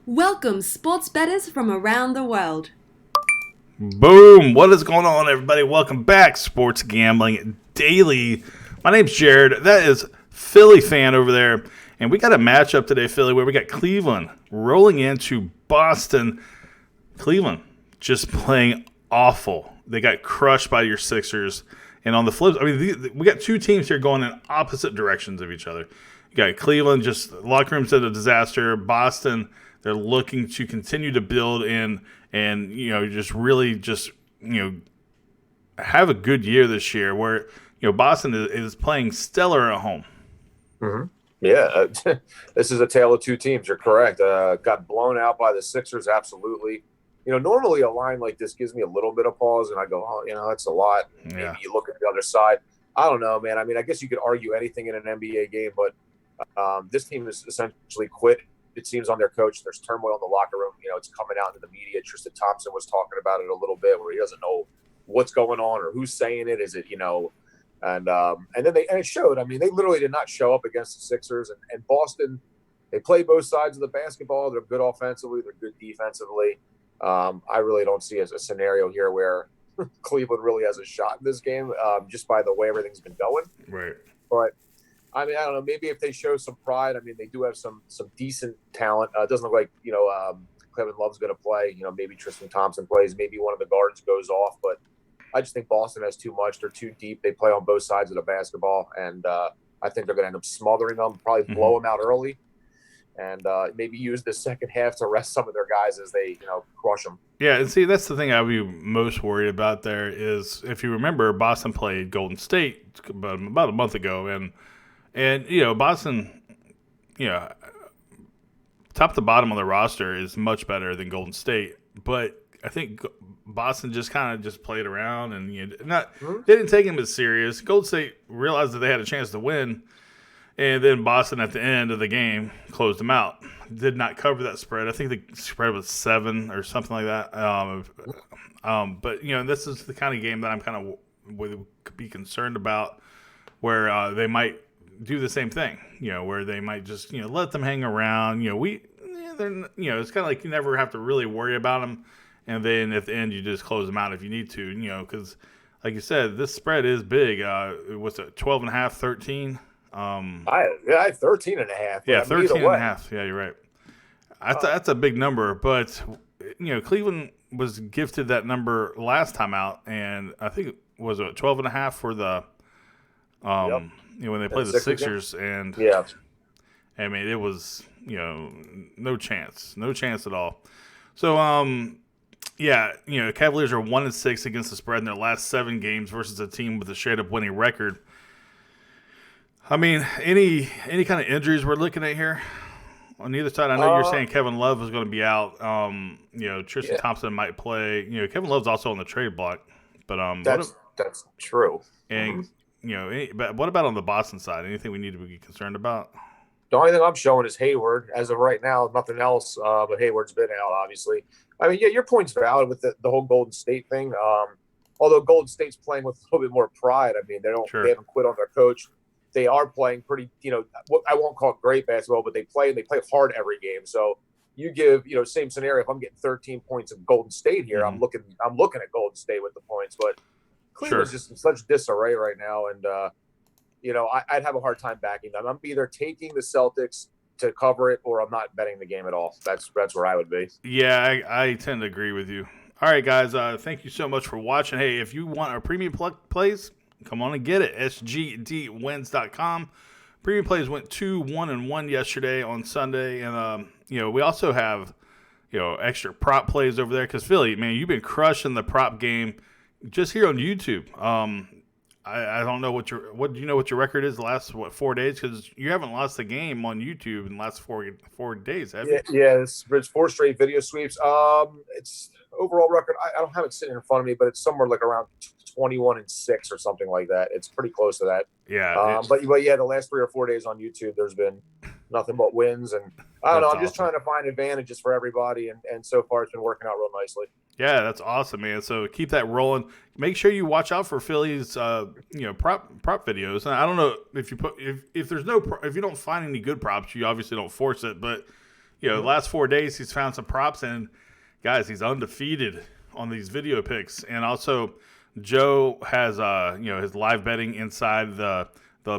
Welcome, sports bettors from around the world. Boom! What is going on, everybody? Welcome back, Sports Gambling Daily. My name's Jared. That is Philly fan over there. And we got a matchup today, Philly, where we got Cleveland rolling into Boston. Cleveland just playing awful. They got crushed by your Sixers. And on the flip, we got two teams here going in opposite directions of each other. You got Cleveland, just locker room's a disaster. Boston, they're looking to continue to build and just really have a good year this year where, Boston is playing stellar at home. Mm-hmm. Yeah, this is a tale of two teams. You're correct. Got blown out by the Sixers, absolutely. Normally a line like this gives me a little bit of pause, and I go, oh, that's a lot. Yeah. Maybe you look at the other side. I don't know, man. I mean, I guess you could argue anything in an NBA game, but this team is essentially quit. It seems on their coach. There's turmoil in the locker room. It's coming out into the media. Tristan Thompson was talking about it a little bit, where he doesn't know what's going on or who's saying it. Is it, and then it showed. I mean, they literally did not show up against the Sixers and Boston. They play both sides of the basketball. They're good offensively. They're good defensively. I really don't see a scenario here where Cleveland really has a shot in this game, just by the way everything's been going. Right. But I mean, I don't know. Maybe if they show some pride, I mean, they do have some decent talent. It doesn't look like Kevin Love's going to play. Maybe Tristan Thompson plays. Maybe one of the guards goes off. But I just think Boston has too much. They're too deep. They play on both sides of the basketball, and I think they're going to end up smothering them. Probably blow them out early, and maybe use the second half to rest some of their guys as they crush them. Yeah, and see, that's the thing I'd be most worried about there is, if you remember, Boston played Golden State about a month ago, and Boston, top to bottom of the roster is much better than Golden State, but I think Boston just kind of played around and they didn't take him as serious. Golden State realized that they had a chance to win, and then Boston at the end of the game closed them out. Did not cover that spread. I think the spread was 7 or something like that. But this is the kind of game that I'm kind of would be concerned about, where they might do the same thing. Where they might just let them hang around. It's kind of like you never have to really worry about them. And then at the end, you just close them out if you need to, because like you said, this spread is big. What's it, 12.5, 13? I had 13 and a half. Yeah, 13 and a half. Yeah, you're right. That's a big number. But, Cleveland was gifted that number last time out. And I think, was it 12 and a half for the, when they played the Sixers. And, yeah, I mean, it was, no chance at all. So, Cavaliers are 1-6 against the spread in their last 7 games versus a team with a straight-up winning record. I mean, any kind of injuries we're looking at here on either side? I know you're saying Kevin Love is going to be out. Tristan Thompson might play. Kevin Love's also on the trade block. But that's true. And but what about on the Boston side? Anything we need to be concerned about? The only thing I'm showing is Hayward as of right now. Nothing else. But Hayward's been out, obviously. I mean, yeah, your point's valid with the whole Golden State thing. Although Golden State's playing with a little bit more pride. I mean, they haven't quit on their coach. They are playing pretty, I won't call it great basketball, but they play hard every game. So you give, same scenario. If I'm getting 13 points of Golden State here, I'm looking at Golden State with the points. But Cleveland's just in such disarray right now, and I'd have a hard time backing them. I'm either taking the Celtics to cover it, or I'm not betting the game at all. That's where I would be. Yeah, I tend to agree with you. All right, guys, thank you so much for watching. Hey, if you want our premium plays, come on and get it. SGDwins.com. Premium plays went 2-1-1 yesterday on Sunday, and we also have extra prop plays over there because Philly, man, you've been crushing the prop game just here on YouTube. I don't know what do you know what your record is the last 4 days, because you haven't lost a game on YouTube in the last 4 days, have you? Yeah, it's 4 straight video sweeps. It's overall record. I don't have it sitting in front of me, but it's somewhere like around 21-6 or something like that. It's pretty close to that. Yeah. But yeah, the last 3 or 4 days on YouTube, there's been nothing but wins, and I don't know. I'm just trying to find advantages for everybody, and so far it's been working out real nicely. Yeah, that's awesome, man. So keep that rolling. Make sure you watch out for Philly's, prop videos. And I don't know if you don't find any good props, you obviously don't force it. But last 4 days he's found some props, and guys, he's undefeated on these video picks. And also, Joe has his live betting inside the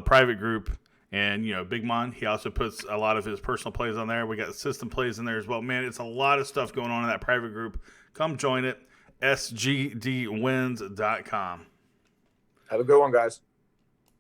private group, and Big Mon, he also puts a lot of his personal plays on there. We got system plays in there as well. Man, it's a lot of stuff going on in that private group. Come join it. sgdwins.com. Have a good one, guys.